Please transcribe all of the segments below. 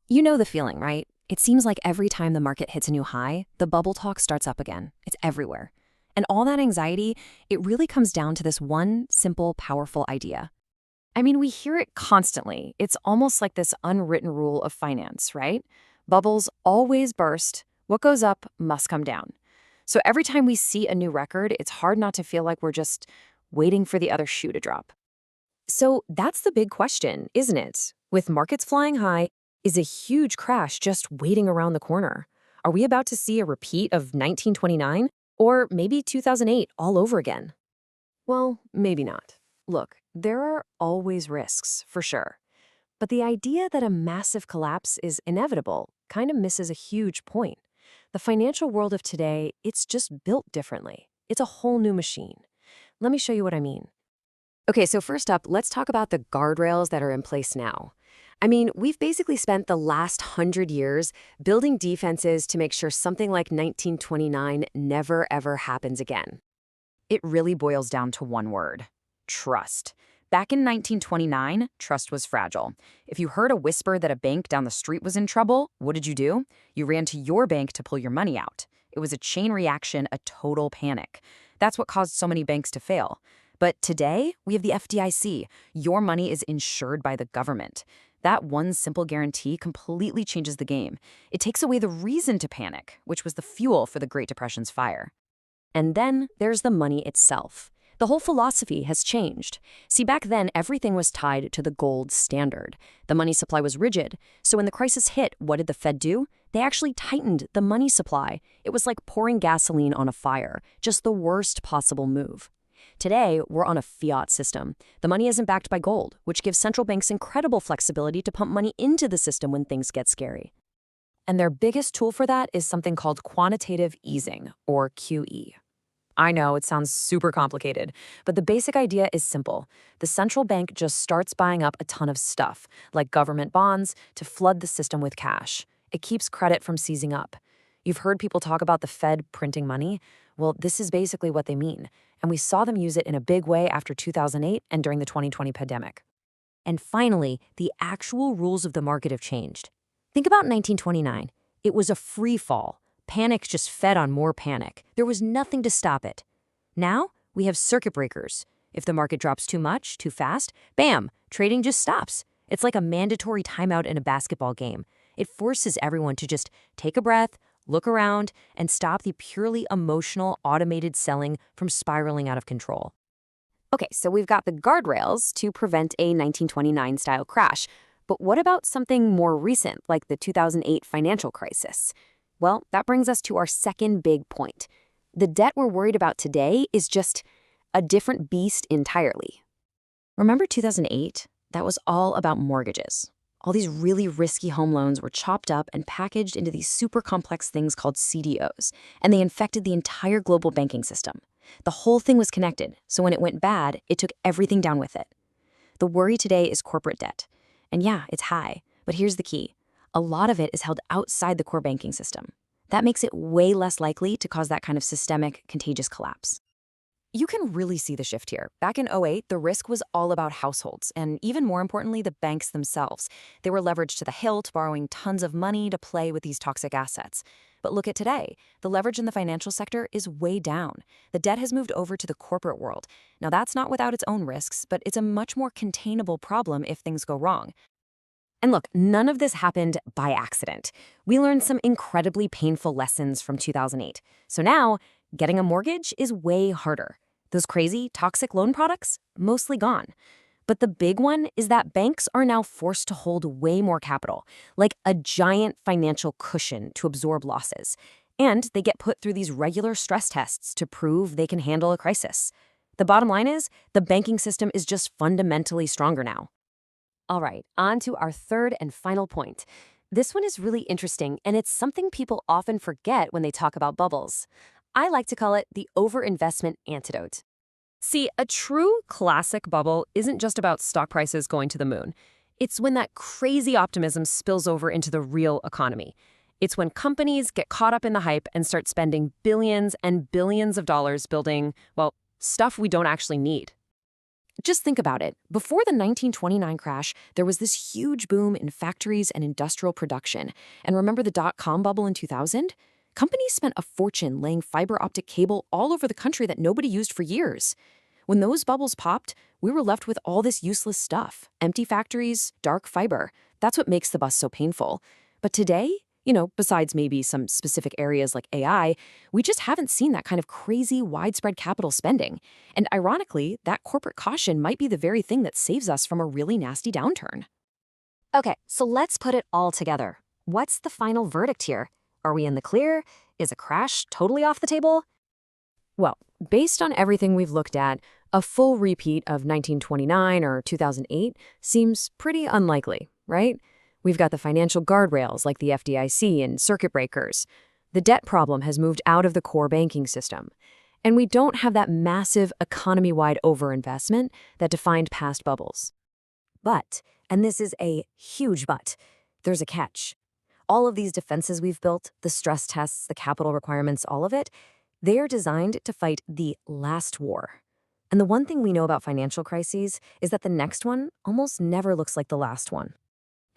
You know the feeling, right? It seems like every time the market hits a new high, the bubble talk starts up again. It's everywhere. And all that anxiety, it really comes down to this one simple, powerful idea. I mean, we hear it constantly. It's almost like this unwritten rule of finance, right? Bubbles always burst. What goes up must come down. So every time we see a new record, it's hard not to feel like we're just waiting for the other shoe to drop. So that's the big question, isn't it? With markets flying high, is a huge crash just waiting around the corner? Are we about to see a repeat of 1929 or maybe 2008 all over again? Well, maybe not. Look, there are always risks, for sure. But the idea that a massive collapse is inevitable kind of misses a huge point. The financial world of today, it's just built differently. It's a whole new machine. Let me show you what I mean. Okay, so first up, let's talk about the guardrails that are in place now. I mean, we've basically spent the last 100 years building defenses to make sure something like 1929 never ever happens again. It really boils down to one word: trust. Back in 1929, trust was fragile. If you heard a whisper that a bank down the street was in trouble, what did you do? You ran to your bank to pull your money out. It was a chain reaction, a total panic. That's what caused so many banks to fail. But today, we have the FDIC. Your money is insured by the government. That one simple guarantee completely changes the game. It takes away the reason to panic, which was the fuel for the Great Depression's fire. And then there's the money itself. The whole philosophy has changed. See, back then, everything was tied to the gold standard. The money supply was rigid. So when the crisis hit, what did the Fed do? They actually tightened the money supply. It was like pouring gasoline on a fire, just the worst possible move. Today, we're on a fiat system. The money isn't backed by gold, which gives central banks incredible flexibility to pump money into the system when things get scary. And their biggest tool for that is something called quantitative easing, or QE. I know it sounds super complicated, but the basic idea is simple. The central bank just starts buying up a ton of stuff, like government bonds, to flood the system with cash. It keeps credit from seizing up. You've heard people talk about the Fed printing money. Well, this is basically what they mean, and we saw them use it in a big way after 2008 and during the 2020 pandemic. And finally, the actual rules of the market have changed. Think about 1929. It was a free fall. Panic just fed on more panic. There was nothing to stop it. Now, we have circuit breakers. If the market drops too much, too fast, bam, trading just stops. It's like a mandatory timeout in a basketball game. It forces everyone to just take a breath, look around, and stop the purely emotional, automated selling from spiraling out of control. Okay, so we've got the guardrails to prevent a 1929-style crash. But what about something more recent, like the 2008 financial crisis? Well, that brings us to our second big point. The debt we're worried about today is just a different beast entirely. Remember 2008? That was all about mortgages. All these really risky home loans were chopped up and packaged into these super complex things called CDOs, and they infected the entire global banking system. The whole thing was connected, so when it went bad, it took everything down with it. The worry today is corporate debt. And yeah, it's high, but here's the key. A lot of it is held outside the core banking system. That makes it way less likely to cause that kind of systemic, contagious collapse. You can really see the shift here. Back in '08, the risk was all about households, and even more importantly, the banks themselves. They were leveraged to the hilt, borrowing tons of money to play with these toxic assets. But look at today. The leverage in the financial sector is way down. The debt has moved over to the corporate world. Now, that's not without its own risks, but it's a much more containable problem if things go wrong. And look, none of this happened by accident. We learned some incredibly painful lessons from 2008. So now, getting a mortgage is way harder. Those crazy, toxic loan products, mostly gone. But the big one is that banks are now forced to hold way more capital, like a giant financial cushion to absorb losses. And they get put through these regular stress tests to prove they can handle a crisis. The bottom line is, the banking system is just fundamentally stronger now. All right, on to our third and final point. This one is really interesting, and it's something people often forget when they talk about bubbles. I like to call it the overinvestment antidote. See, a true classic bubble isn't just about stock prices going to the moon. It's when that crazy optimism spills over into the real economy. It's when companies get caught up in the hype and start spending billions and billions of dollars building, well, stuff we don't actually need. Just think about it. Before the 1929 crash, there was this huge boom in factories and industrial production. And remember the dot-com bubble in 2000? Companies spent a fortune laying fiber optic cable all over the country that nobody used for years. When those bubbles popped, we were left with all this useless stuff. Empty factories, dark fiber. That's what makes the bust so painful. But today, besides maybe some specific areas like AI, we just haven't seen that kind of crazy, widespread capital spending. And ironically, that corporate caution might be the very thing that saves us from a really nasty downturn. Okay, so let's put it all together. What's the final verdict here? Are we in the clear? Is a crash totally off the table? Well, based on everything we've looked at, a full repeat of 1929 or 2008 seems pretty unlikely, right? We've got the financial guardrails like the FDIC and circuit breakers. The debt problem has moved out of the core banking system. And we don't have that massive economy-wide overinvestment that defined past bubbles. But, and this is a huge but, there's a catch. All of these defenses we've built, the stress tests, the capital requirements, all of it, they are designed to fight the last war. And the one thing we know about financial crises is that the next one almost never looks like the last one.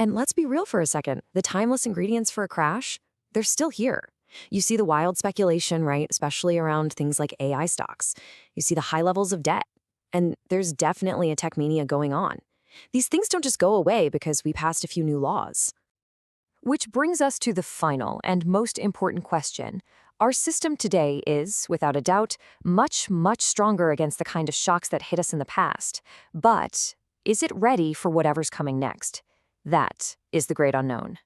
And let's be real for a second. The timeless ingredients for a crash, they're still here. You see the wild speculation, right? Especially around things like AI stocks. You see the high levels of debt. And there's definitely a tech mania going on. These things don't just go away because we passed a few new laws. Which brings us to the final and most important question. Our system today is, without a doubt, much, much stronger against the kind of shocks that hit us in the past. But is it ready for whatever's coming next? That is the great unknown.